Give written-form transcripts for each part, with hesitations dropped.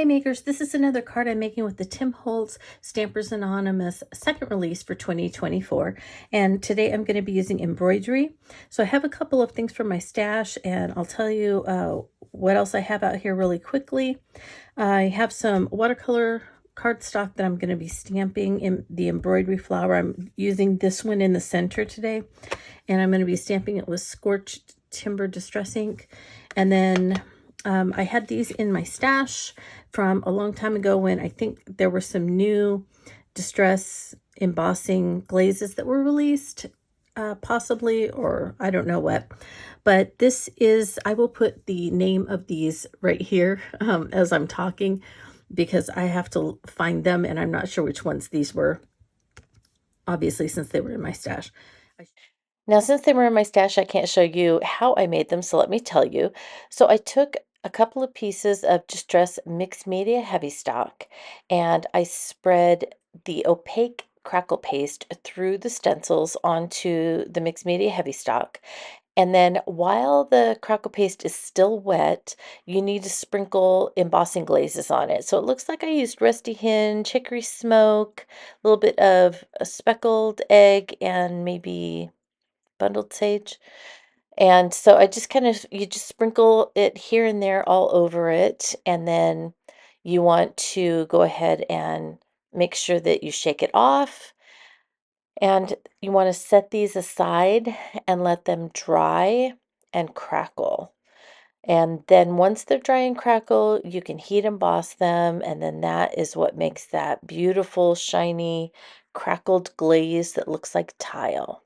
makers, this is another card I'm making with the Tim Holtz Stampers Anonymous second release for 2024. And today I'm going to be using embroidery. So I have a couple of things from my stash, and I'll tell you what else I have out here really quickly. I have some watercolor cardstock that I'm going to be stamping in the embroidery flower. I'm using this one in the center today, and I'm going to be stamping it with Scorched Timber Distress ink. And then I had these in my stash from a long time ago when I think there were some new distress embossing glazes that were released, possibly, or I don't know what. But this is, I will put the name of these right here as I'm talking, because I have to find them and I'm not sure which ones these were, obviously, since they were in my stash. Now, since they were in my stash, I can't show you how I made them, so let me tell you. So I took a couple of pieces of Distress Mixed Media Heavy Stock, and I spread the opaque crackle paste through the stencils onto the Mixed Media Heavy Stock. And then while the crackle paste is still wet, you need to sprinkle embossing glazes on it. So it looks like I used Rusty Hinge, Hickory Smoke, a little bit of a speckled egg, and maybe bundled sage. And so I just you just sprinkle it here and there all over it. And then you want to go ahead and make sure that you shake it off. And you want to set these aside and let them dry and crackle. And then once they're dry and crackle, you can heat emboss them. And then that is what makes that beautiful, shiny, crackled glaze that looks like tile.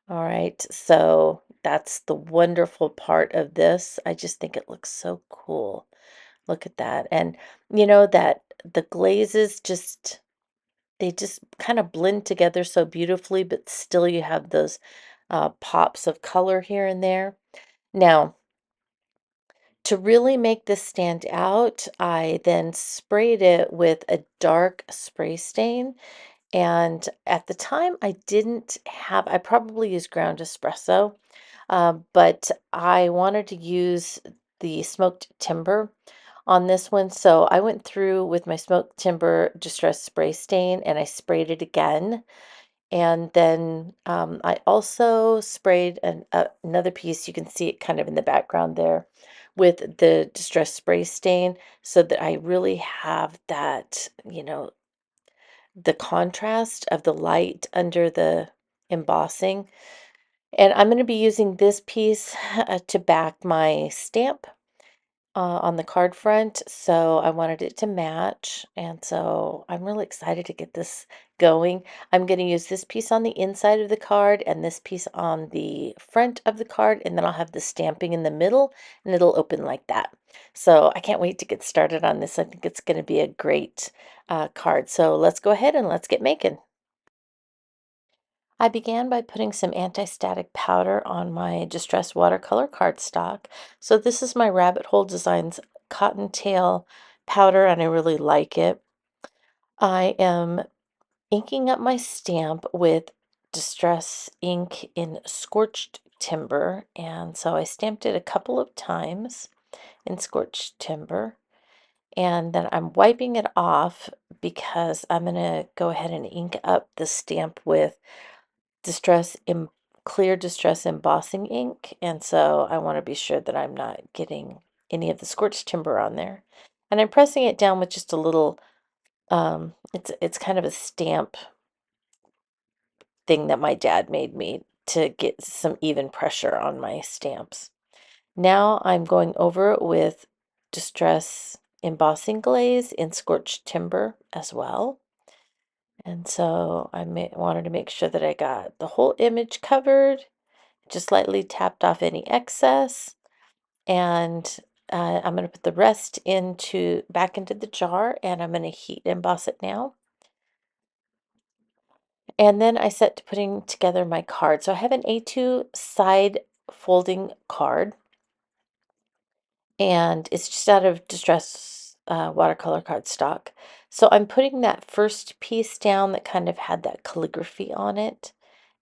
All right, so that's the wonderful part of this. I just think it looks so cool. Look at that. And you know that the glazes they just kind of blend together so beautifully, but still you have those pops of color here and there. Now, to really make this stand out, I then sprayed it with a dark spray stain. And at the time, I probably used ground espresso, but I wanted to use the smoked timber on this one. So I went through with my smoked timber distress spray stain and I sprayed it again. And then I also sprayed another piece. You can see it kind of in the background there with the distress spray stain so that I really have that, the contrast of the light under the embossing. And I'm going to be using this piece to back my stamp on the card front. So I wanted it to match. And so I'm really excited to get this going. I'm going to use this piece on the inside of the card and this piece on the front of the card. And then I'll have the stamping in the middle and it'll open like that. So I can't wait to get started on this. I think it's going to be a great card. So let's go ahead and let's get making. I began by putting some anti-static powder on my Distress watercolor cardstock. So this is my Rabbit Hole Designs Cottontail powder, and I really like it. I am inking up my stamp with Distress ink in Scorched Timber, and so I stamped it a couple of times in Scorched Timber. And then I'm wiping it off because I'm going to go ahead and ink up the stamp with distress em clear distress embossing ink, and so I want to be sure that I'm not getting any of the scorched timber on there. And I'm pressing it down with just a little it's kind of a stamp thing that my dad made me to get some even pressure on my stamps. Now I'm going over it with distress embossing glaze in scorched timber as well. And so wanted to make sure that I got the whole image covered, just lightly tapped off any excess, and I'm going to put the rest back into the jar, and I'm going to heat emboss it now. And then I set to putting together my card. So I have an A2 side folding card, and it's just out of Distress watercolor cardstock. So I'm putting that first piece down that kind of had that calligraphy on it,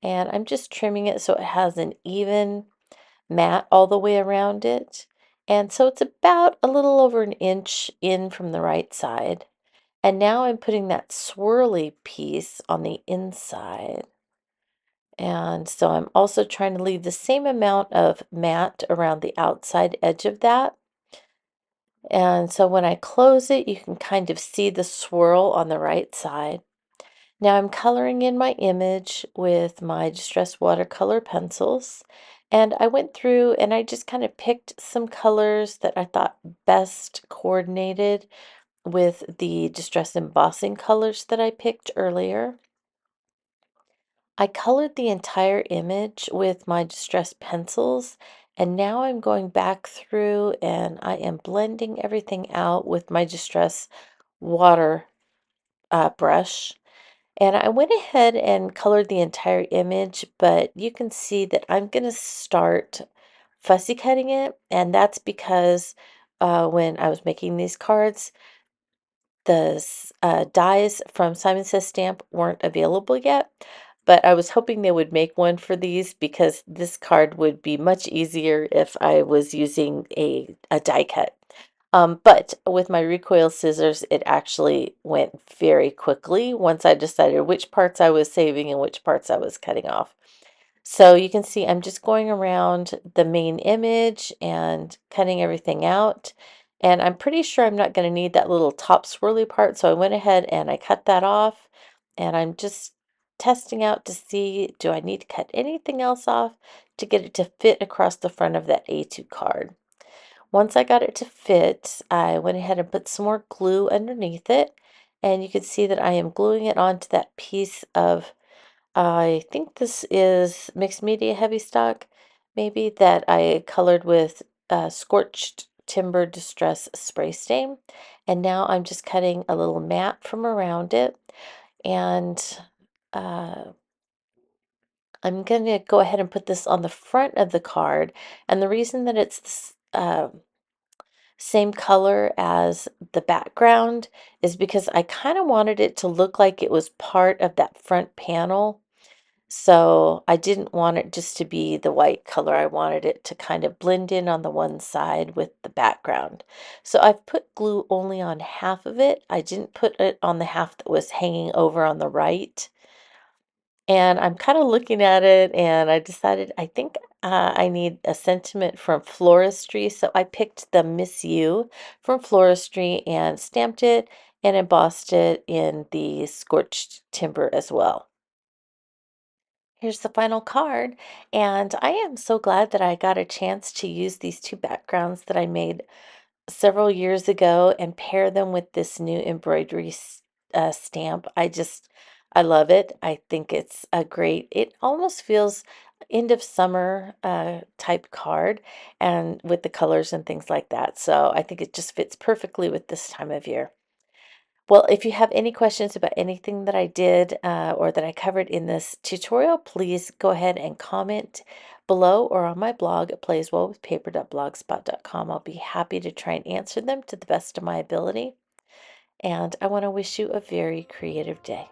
and I'm just trimming it so it has an even mat all the way around it. And so it's about a little over an inch in from the right side. And now I'm putting that swirly piece on the inside. And so I'm also trying to leave the same amount of matte around the outside edge of that. And so when I close it, you can kind of see the swirl on the right side. Now I'm coloring in my image with my Distress watercolor pencils. And I went through and I just kind of picked some colors that I thought best coordinated with the Distress embossing colors that I picked earlier. I colored the entire image with my Distress pencils, and now I'm going back through and I am blending everything out with my Distress water brush. And I went ahead and colored the entire image, but you can see that I'm going to start fussy cutting it, and that's because when I was making these cards, the dies from Simon Says Stamp weren't available yet, but I was hoping they would make one for these because this card would be much easier if I was using a die cut. But with my recoil scissors, it actually went very quickly once I decided which parts I was saving and which parts I was cutting off. So you can see I'm just going around the main image and cutting everything out. And I'm pretty sure I'm not going to need that little top swirly part. So I went ahead and I cut that off. And I'm just testing out to see, do I need to cut anything else off to get it to fit across the front of that A2 card. Once I got it to fit, I went ahead and put some more glue underneath it. And you can see that I am gluing it onto that piece of, I think this is mixed media heavy stock, maybe, that I colored with Scorched Timber Distress Spray Stain. And now I'm just cutting a little mat from around it. And uh, I'm going to go ahead and put this on the front of the card. And the reason that it's this, same color as the background is because I kind of wanted it to look like it was part of that front panel. So I didn't want it just to be the white color. I wanted it to kind of blend in on the one side with the background. So I've put glue only on half of it. I didn't put it on the half that was hanging over on the right. And I'm kind of looking at it and I decided I think I need a sentiment from Floristry. So I picked the Miss You from Floristry and stamped it and embossed it in the Scorched Timber as well. Here's the final card, and I am so glad that I got a chance to use these two backgrounds that I made several years ago and pair them with this new embroidery stamp. I love it. I think it's a great, it almost feels end of summer type card and with the colors and things like that. So I think it just fits perfectly with this time of year. Well, if you have any questions about anything that I did or that I covered in this tutorial, please go ahead and comment below or on my blog at playswellwithpaper.blogspot.com. I'll be happy to try and answer them to the best of my ability. And I want to wish you a very creative day.